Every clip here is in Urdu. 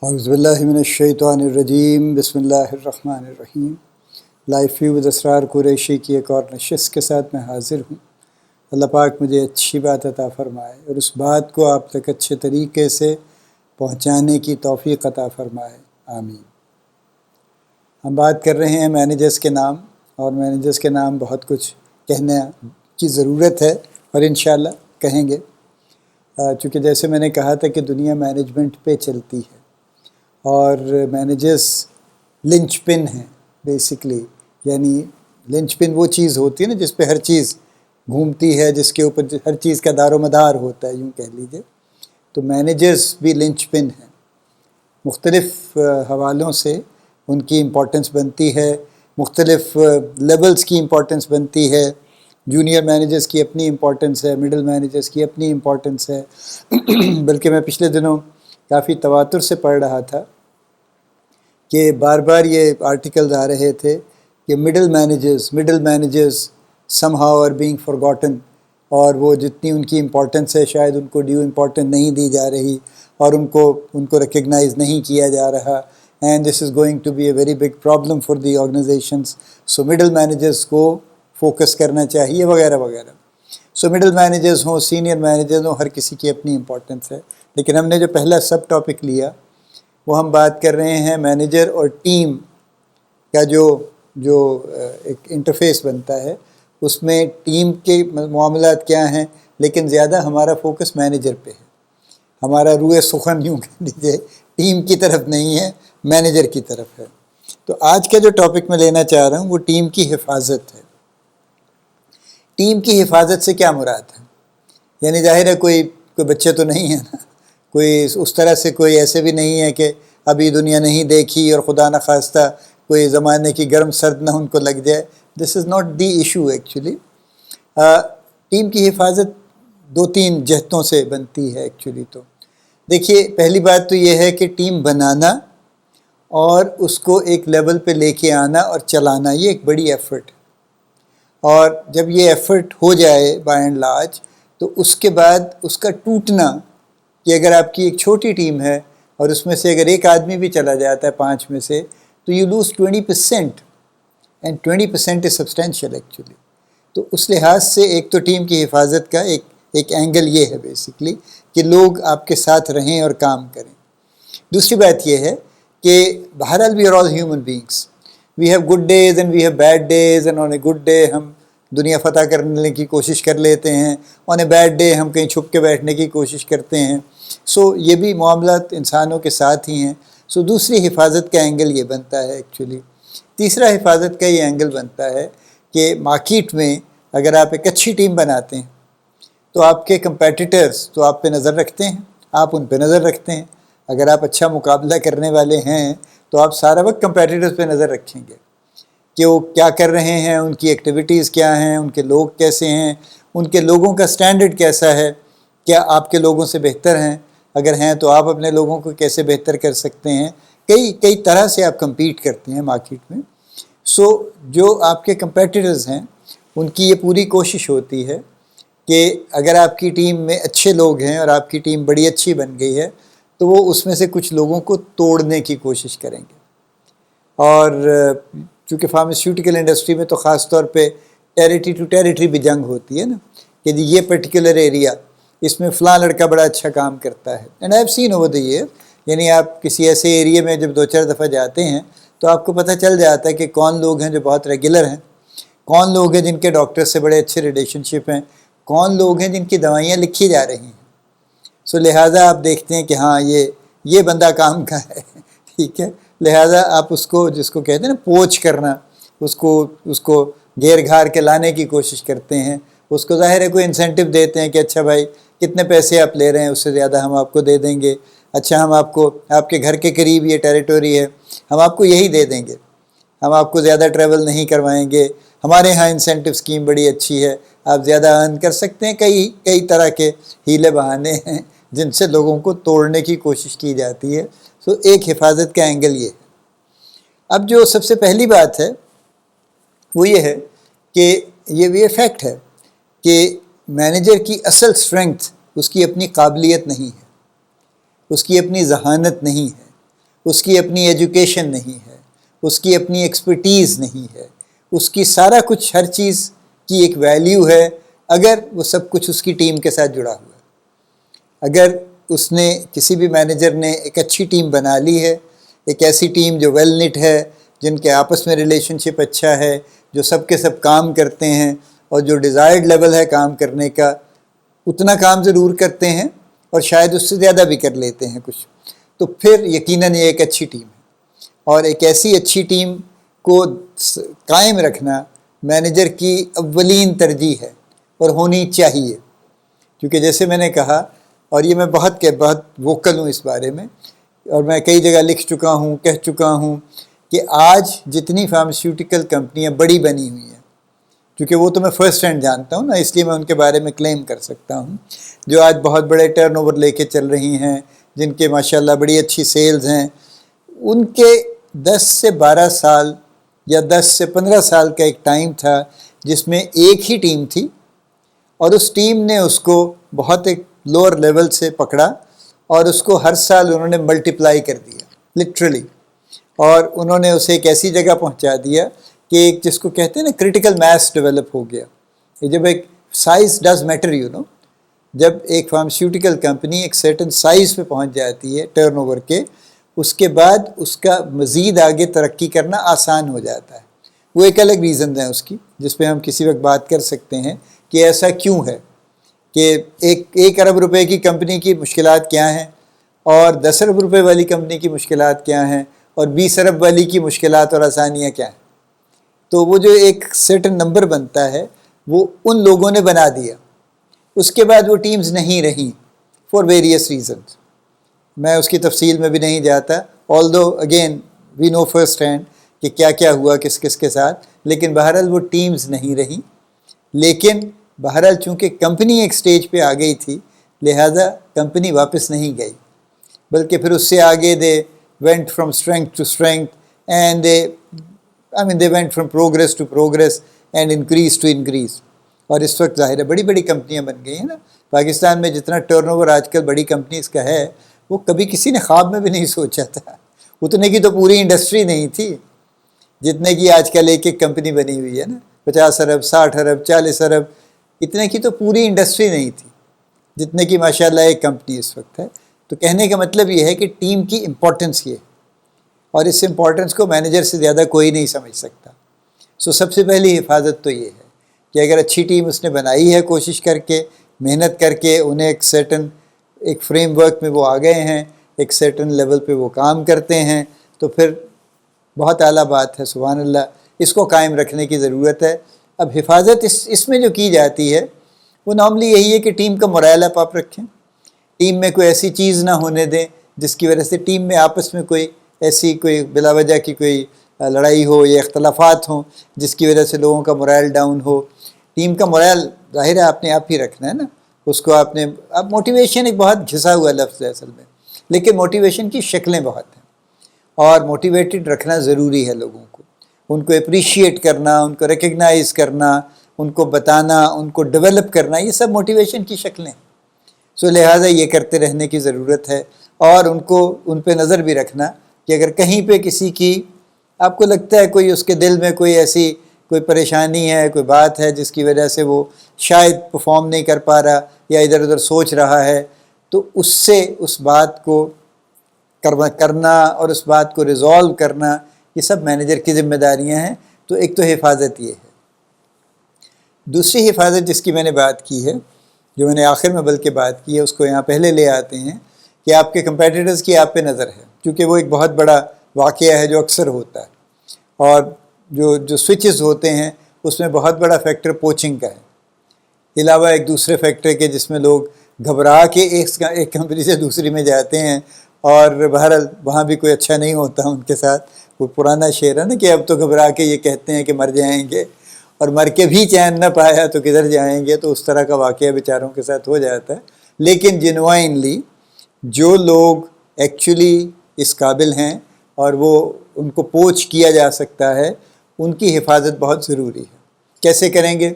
اعوذ باللہ من الشیطان الرجیم، بسم اللہ الرحمن الرحیم۔ لائف ویو ود اسرار قریشی کی ایک اور نشست کے ساتھ میں حاضر ہوں۔ اللہ پاک مجھے اچھی بات عطا فرمائے اور اس بات کو آپ تک اچھے طریقے سے پہنچانے کی توفیق عطا فرمائے، آمین۔ ہم بات کر رہے ہیں مینیجرز کے نام، اور مینیجرز کے نام بہت کچھ کہنے کی ضرورت ہے اور انشاءاللہ کہیں گے، چونکہ جیسے میں نے کہا تھا کہ دنیا مینجمنٹ پہ چلتی ہے اور مینیجرز لنچ پن ہیں بیسکلی، یعنی لنچ پن وہ چیز ہوتی ہے نا جس پہ ہر چیز گھومتی ہے، جس کے اوپر ہر چیز کا دار و مدار ہوتا ہے، یوں کہہ لیجیے۔ تو مینیجرز بھی لنچ پن ہیں، مختلف حوالوں سے ان کی امپورٹنس بنتی ہے، مختلف لیولز کی امپورٹنس بنتی ہے۔ جونیئر مینیجرز کی اپنی امپورٹنس ہے، مڈل مینیجرز کی اپنی امپورٹنس ہے۔ بلکہ میں پچھلے دنوں کافی تواتر سے پڑھ رہا تھا کہ بار بار یہ آرٹیکلز آ رہے تھے کہ middle managers somehow are being forgotten, اور وہ جتنی ان کی امپورٹنس ہے شاید ان کو ڈیو امپورٹنس نہیں دی جا رہی اور ان کو ریکگنائز نہیں کیا جا رہا، and this is going to be a very big problem for the organizations, so middle managers کو فوکس کرنا چاہیے وغیرہ وغیرہ۔ سو مڈل مینیجرز ہوں، سینئر مینیجرز ہوں، ہر کسی کی اپنی امپورٹنس ہے۔ لیکن ہم نے جو پہلا سب ٹاپک لیا وہ ہم بات کر رہے ہیں مینیجر اور ٹیم کا جو ایک انٹرفیس بنتا ہے، اس میں ٹیم کے معاملات کیا ہیں، لیکن زیادہ ہمارا فوکس مینیجر پہ ہے، ہمارا روئے سخن یوں کہہ لیجیے ٹیم کی طرف نہیں ہے، مینیجر کی طرف ہے۔ تو آج کا جو ٹاپک میں لینا چاہ رہا ہوں وہ ٹیم کی حفاظت ہے۔ ٹیم کی حفاظت سے کیا مراد ہے؟ یعنی ظاہر ہے کوئی بچے تو نہیں ہے نا، کوئی اس طرح سے کوئی ایسے بھی نہیں ہے کہ ابھی دنیا نہیں دیکھی اور خدا نخواستہ کوئی زمانے کی گرم سرد نہ ان کو لگ جائے۔ This is not the issue actually. Team کی حفاظت دو تین جہتوں سے بنتی ہے ایکچولی۔ تو دیکھیے، پہلی بات تو یہ ہے کہ ٹیم بنانا اور اس کو ایک لیول پہ لے کے آنا اور چلانا، یہ ایک بڑی ایفرٹ ہے، اور جب یہ ایفرٹ ہو جائے بائی اینڈ لارج تو اس کے بعد اس کا ٹوٹنا، کہ اگر آپ کی ایک چھوٹی ٹیم ہے اور اس میں سے اگر ایک آدمی بھی چلا جاتا ہے 5 میں سے، تو you lose 20%، and 20% is substantial actually. تو اس لحاظ سے ایک تو ٹیم کی حفاظت کا ایک اینگل یہ ہے بیسکلی کہ لوگ آپ کے ساتھ رہیں اور کام کریں۔ دوسری بات یہ ہے کہ بہرحال we are all human beings, we have good days and we have bad days, and on a good day ہم دنیا فتح کرنے کی کوشش کر لیتے ہیں، آن اے بیڈ ڈے ہم کہیں چھپ کے بیٹھنے کی کوشش کرتے ہیں۔ سو یہ بھی معاملات انسانوں کے ساتھ ہی ہیں۔ سو دوسری حفاظت کا اینگل یہ بنتا ہے ایکچولی۔ تیسرا حفاظت کا یہ اینگل بنتا ہے کہ مارکیٹ میں اگر آپ ایک اچھی ٹیم بناتے ہیں تو آپ کے کمپیٹیٹرز تو آپ پہ نظر رکھتے ہیں، آپ ان پہ نظر رکھتے ہیں۔ اگر آپ اچھا مقابلہ کرنے والے ہیں تو آپ سارا وقت کمپیٹیٹرز پہ نظر رکھیں گے کہ وہ کیا کر رہے ہیں، ان کی ایکٹیویٹیز کیا ہیں، ان کے لوگ کیسے ہیں، ان کے لوگوں کا سٹینڈرڈ کیسا ہے، کیا آپ کے لوگوں سے بہتر ہیں، اگر ہیں تو آپ اپنے لوگوں کو کیسے بہتر کر سکتے ہیں۔ کئی طرح سے آپ کمپیٹ کرتے ہیں مارکیٹ میں۔ سو جو آپ کے کمپیٹیٹرز ہیں ان کی یہ پوری کوشش ہوتی ہے کہ اگر آپ کی ٹیم میں اچھے لوگ ہیں اور آپ کی ٹیم بڑی اچھی بن گئی ہے تو وہ اس میں سے کچھ لوگوں کو توڑنے کی کوشش کریں گے۔ اور چونکہ فارماسیوٹیکل انڈسٹری میں تو خاص طور پہ ٹیریٹری ٹو ٹیریٹری بھی جنگ ہوتی ہے نا، کہ یہ پرٹیکولر ایریا اس میں فلاں لڑکا بڑا اچھا کام کرتا ہے۔ And I have seen over the year, یعنی آپ کسی ایسے ایریے میں جب 2-4 دفعہ جاتے ہیں تو آپ کو پتہ چل جاتا ہے کہ کون لوگ ہیں جو بہت ریگولر ہیں، کون لوگ ہیں جن کے ڈاکٹر سے بڑے اچھے ریلیشن شپ ہیں، کون لوگ ہیں جن کی دوائیاں لکھی جا رہی ہیں۔ سو لہٰذا آپ دیکھتے ہیں کہ ہاں یہ بندہ کام کا ہے، ٹھیک ہے۔ لہٰذا آپ اس کو، جس کو کہتے ہیں نا پوچھ کرنا، اس کو گھیر گھار کے لانے کی کوشش کرتے ہیں۔ اس کو ظاہر ہے کوئی انسینٹیو دیتے ہیں کہ اچھا بھائی کتنے پیسے آپ لے رہے ہیں، اس سے زیادہ ہم آپ کو دے دیں گے، اچھا ہم آپ کو، آپ کے گھر کے قریب یہ ٹیریٹوری ہے، ہم آپ کو یہی دے دیں گے، ہم آپ کو زیادہ ٹریول نہیں کروائیں گے، ہمارے ہاں انسینٹیو اسکیم بڑی اچھی ہے، آپ زیادہ ارن کر سکتے ہیں۔ کئی طرح کے ہیلے بہانے ہیں جن سے لوگوں کو توڑنے کی کوشش کی جاتی ہے۔ سو ایک حفاظت کا اینگل یہ ہے۔ اب جو سب سے پہلی بات ہے وہ یہ ہے کہ یہ فیکٹ ہے کہ مینیجر کی اصل اسٹرینگتھ اس کی اپنی قابلیت نہیں ہے، اس کی اپنی ذہانت نہیں ہے، اس کی اپنی ایجوکیشن نہیں ہے، اس کی اپنی ایکسپرٹیز نہیں ہے، اس کی سارا کچھ ہر چیز کی ایک ویلیو ہے اگر وہ سب کچھ اس کی ٹیم کے ساتھ جڑا ہوا ہے۔ اگر اس نے کسی بھی مینیجر نے ایک اچھی ٹیم بنا لی ہے، ایک ایسی ٹیم جو ویل نٹ ہے، جن کے آپس میں ریلیشن شپ اچھا ہے، جو سب کے سب کام کرتے ہیں اور جو ڈیزائرڈ لیول ہے کام کرنے کا، اتنا کام ضرور کرتے ہیں اور شاید اس سے زیادہ بھی کر لیتے ہیں کچھ، تو پھر یقیناً یہ ایک اچھی ٹیم ہے۔ اور ایک ایسی اچھی ٹیم کو قائم رکھنا مینیجر کی اولین ترجیح ہے اور ہونی چاہیے، کیونکہ جیسے میں نے کہا، اور یہ میں بہت ووکل ہوں اس بارے میں، اور میں کئی جگہ لکھ چکا ہوں، کہہ چکا ہوں کہ آج جتنی فارماسیوٹیکل کمپنیاں بڑی بنی ہوئی ہیں، کیونکہ وہ تو میں فرسٹ ہینڈ جانتا ہوں نا، اس لیے میں ان کے بارے میں کلیم کر سکتا ہوں، جو آج بہت بڑے ٹرن اوور لے کے چل رہی ہیں، جن کے ماشاءاللہ بڑی اچھی سیلز ہیں، ان کے 10 سے 12 سال یا 10 سے 15 سال کا ایک ٹائم تھا جس میں ایک ہی ٹیم تھی، اور اس ٹیم نے اس کو بہت ایک لوور لیول سے پکڑا اور اس کو ہر سال انہوں نے ملٹیپلائی کر دیا لٹرلی، اور انہوں نے اسے ایک ایسی جگہ پہنچا دیا کہ ایک جس کو کہتے ہیں نا کرٹیکل میس ڈیولپ ہو گیا۔ یہ جب ایک سائز ڈز میٹر جب ایک فارماسیوٹیکل کمپنی ایک سرٹن سائز پہ پہنچ جاتی ہے ٹرن اوور کے، اس کے بعد اس کا مزید آگے ترقی کرنا آسان ہو جاتا ہے۔ وہ ایک الگ ریزن ہے اس کی، جس پہ ہم کسی وقت بات کر سکتے ہیں کہ ایسا کیوں ہے کہ ایک ارب روپے کی کمپنی کی مشکلات کیا ہیں، اور 10 ارب روپے والی کمپنی کی مشکلات کیا ہیں، اور 20 ارب والی کی مشکلات اور آسانیاں کیا ہیں۔ تو وہ جو ایک سرٹن نمبر بنتا ہے وہ ان لوگوں نے بنا دیا، اس کے بعد وہ ٹیمز نہیں رہیں فار ویریس ریزنز، میں اس کی تفصیل میں بھی نہیں جاتا، although again we know first hand کہ کیا کیا ہوا کس کس کے ساتھ، لیکن بہرحال وہ ٹیمز نہیں رہیں۔ لیکن بہرحال چونکہ کمپنی ایک سٹیج پہ آ گئی تھی، لہذا کمپنی واپس نہیں گئی، بلکہ پھر اس سے آگے they went from strength to strength and they went from progress to progress and increase to increase۔ اور اس وقت ظاہر ہے بڑی بڑی کمپنیاں بن گئی ہیں نا، پاکستان میں جتنا ٹرن اوور آج کل بڑی کمپنیز کا ہے وہ کبھی کسی نے خواب میں بھی نہیں سوچا تھا، اتنے کی تو پوری انڈسٹری نہیں تھی جتنے کی آج کل ایک ایک کمپنی بنی ہوئی ہے نا، 50 ارب 60 ارب 40 ارب، اتنے کی تو پوری انڈسٹری نہیں تھی جتنے کی ماشاءاللہ ایک کمپنی اس وقت ہے۔ تو کہنے کا مطلب یہ ہے کہ ٹیم کی امپورٹنس یہ ہے، اور اس امپورٹنس کو مینیجر سے زیادہ کوئی نہیں سمجھ سکتا۔ سب سے پہلی حفاظت تو یہ ہے کہ اگر اچھی ٹیم اس نے بنائی ہے، کوشش کر کے محنت کر کے، انہیں ایک سرٹن ایک فریم ورک میں وہ آ گئے ہیں، ایک سرٹن لیول پہ وہ کام کرتے ہیں، تو پھر بہت اعلیٰ بات ہے، سبحان اللہ، اس کو قائم رکھنے کی ضرورت ہے۔ اب حفاظت اس میں جو کی جاتی ہے وہ نارملی یہی ہے کہ ٹیم کا مورائل آپ رکھیں، ٹیم میں کوئی ایسی چیز نہ ہونے دیں جس کی وجہ سے ٹیم میں آپس میں کوئی ایسی کوئی بلا وجہ کی کوئی لڑائی ہو یا اختلافات ہوں جس کی وجہ سے لوگوں کا مورائل ڈاؤن ہو۔ ٹیم کا مورائل ظاہر ہے آپ نے آپ ہی رکھنا ہے نا، اس کو اب موٹیویشن ایک بہت گھسا ہوا لفظ ہے اصل میں، لیکن موٹیویشن کی شکلیں بہت ہیں، اور موٹیویٹڈ رکھنا ضروری ہے لوگوں کو، ان کو اپریشیٹ کرنا، ان کو ریکگنائز کرنا، ان کو بتانا، ان کو ڈیولپ کرنا، یہ سب موٹیویشن کی شکلیں ہیں۔ لہٰذا یہ کرتے رہنے کی ضرورت ہے، اور ان پہ نظر بھی رکھنا کہ اگر کہیں پہ کسی کی آپ کو لگتا ہے کوئی اس کے دل میں کوئی ایسی کوئی پریشانی ہے، کوئی بات ہے جس کی وجہ سے وہ شاید پرفارم نہیں کر پا رہا یا ادھر ادھر سوچ رہا ہے، تو اس بات کو کرنا اور اس بات کو ریزالو کرنا، یہ سب مینیجر کی ذمہ داریاں ہیں۔ تو ایک تو حفاظت یہ ہے۔ دوسری حفاظت جس کی میں نے بات کی ہے، جو میں نے آخر میں بلکہ بات کی ہے، اس کو یہاں پہلے لے آتے ہیں کہ آپ کے کمپیٹیٹرز کی آپ پہ نظر ہے، کیونکہ وہ ایک بہت بڑا واقعہ ہے جو اکثر ہوتا ہے، اور جو سوئچز ہوتے ہیں اس میں بہت بڑا فیکٹر پوچنگ کا ہے، علاوہ ایک دوسرے فیکٹر کے جس میں لوگ گھبرا کے ایک کمپنی سے دوسری میں جاتے ہیں، اور بہرحال وہاں بھی کوئی اچھا نہیں ہوتا ان کے ساتھ۔ وہ پرانا شعر ہے نا کہ اب تو گھبرا کے یہ کہتے ہیں کہ مر جائیں گے، اور مر کے بھی چین نہ پایا تو کدھر جائیں گے، تو اس طرح کا واقعہ بیچاروں کے ساتھ ہو جاتا ہے۔ لیکن جنوائنلی جو لوگ ایکچولی اس قابل ہیں اور وہ ان کو پوچھ کیا جا سکتا ہے، ان کی حفاظت بہت ضروری ہے۔ کیسے کریں گے؟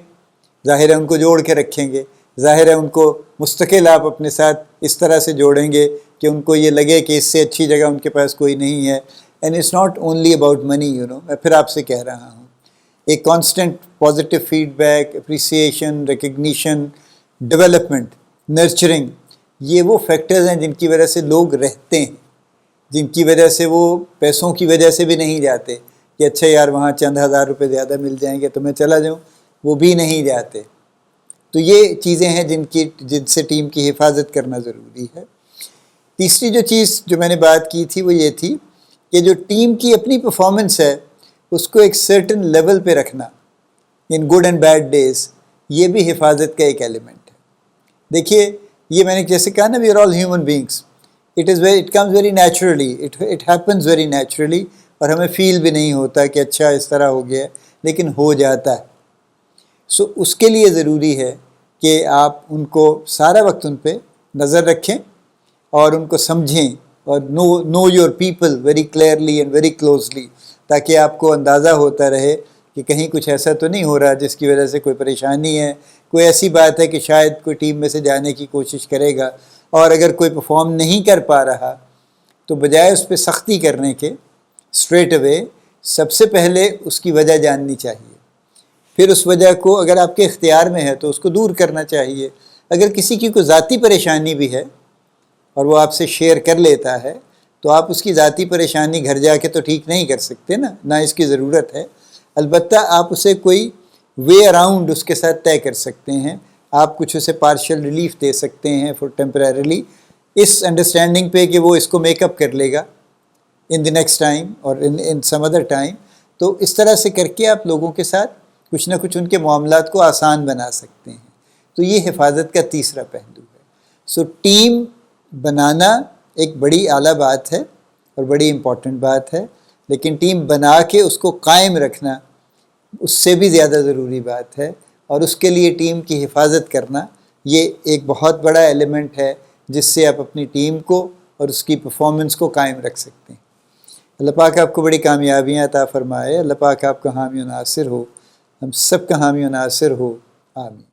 ظاہر ہے ان کو جوڑ کے رکھیں گے، ظاہر ہے ان کو مستقل آپ اپنے ساتھ اس طرح سے جوڑیں گے کہ ان کو یہ لگے کہ اس سے اچھی جگہ ان کے پاس کوئی نہیں ہے. And it's not only about money, میں پھر آپ سے کہہ رہا ہوں ایک constant positive feedback, appreciation, recognition, development, nurturing, یہ وہ فیکٹرز ہیں جن کی وجہ سے لوگ رہتے ہیں، جن کی وجہ سے وہ پیسوں کی وجہ سے بھی نہیں جاتے کہ اچھا یار وہاں چند ہزار روپے زیادہ مل جائیں گے تو میں چلا جاؤں، وہ بھی نہیں جاتے. تو یہ چیزیں ہیں جن سے ٹیم کی حفاظت کرنا ضروری ہے. تیسری جو چیز جو میں نے بات کی تھی وہ یہ تھی کہ جو ٹیم کی اپنی پرفارمنس ہے اس کو ایک سرٹن لیول پہ رکھنا in good and bad days, یہ بھی حفاظت کا ایک ایلیمنٹ ہے. دیکھیے یہ میں نے جیسے کہا نا، we are all human beings, it comes very naturally, it happens very naturally, اور ہمیں فیل بھی نہیں ہوتا کہ اچھا اس طرح ہو گیا ہے، لیکن ہو جاتا ہے. سو اس کے لیے ضروری ہے کہ آپ ان کو سارا وقت ان پہ نظر رکھیں اور ان کو سمجھیں اور know your people very clearly and very closely, تاکہ آپ کو اندازہ ہوتا رہے کہ کہیں کچھ ایسا تو نہیں ہو رہا جس کی وجہ سے کوئی پریشانی ہے، کوئی ایسی بات ہے کہ شاید کوئی ٹیم میں سے جانے کی کوشش کرے گا، اور اگر کوئی پرفارم نہیں کر پا رہا تو بجائے اس پہ سختی کرنے کے اسٹریٹ اوے سب سے پہلے اس کی وجہ جاننی چاہیے. پھر اس وجہ کو اگر آپ کے اختیار میں ہے تو اس کو دور کرنا چاہیے. اگر کسی کی کوئی ذاتی پریشانی بھی ہے اور وہ آپ سے شیئر کر لیتا ہے تو آپ اس کی ذاتی پریشانی گھر جا کے تو ٹھیک نہیں کر سکتے نا، نہ اس کی ضرورت ہے. البتہ آپ اسے کوئی وے اراؤنڈ اس کے ساتھ طے کر سکتے ہیں، آپ کچھ اسے پارشل ریلیف دے سکتے ہیں فور ٹیمپریریلی، اس انڈرسٹینڈنگ پہ کہ وہ اس کو میک اپ کر لے گا ان دی نیکسٹ ٹائم اور ان سم ادر ٹائم. تو اس طرح سے کر کے آپ لوگوں کے ساتھ کچھ نہ کچھ ان کے معاملات کو آسان بنا سکتے ہیں. تو یہ حفاظت کا تیسرا پہلو ہے. سو ٹیم بنانا ایک بڑی اعلیٰ بات ہے اور بڑی امپورٹنٹ بات ہے، لیکن ٹیم بنا کے اس کو قائم رکھنا اس سے بھی زیادہ ضروری بات ہے، اور اس کے لیے ٹیم کی حفاظت کرنا یہ ایک بہت بڑا ایلیمنٹ ہے جس سے آپ اپنی ٹیم کو اور اس کی پرفارمنس کو قائم رکھ سکتے ہیں. اللہ پاک آپ کو بڑی کامیابیاں عطا فرمائے. اللہ پاک آپ کا حامی و ناصر ہو، ہم سب کا حامی و ناصر ہو. آمین.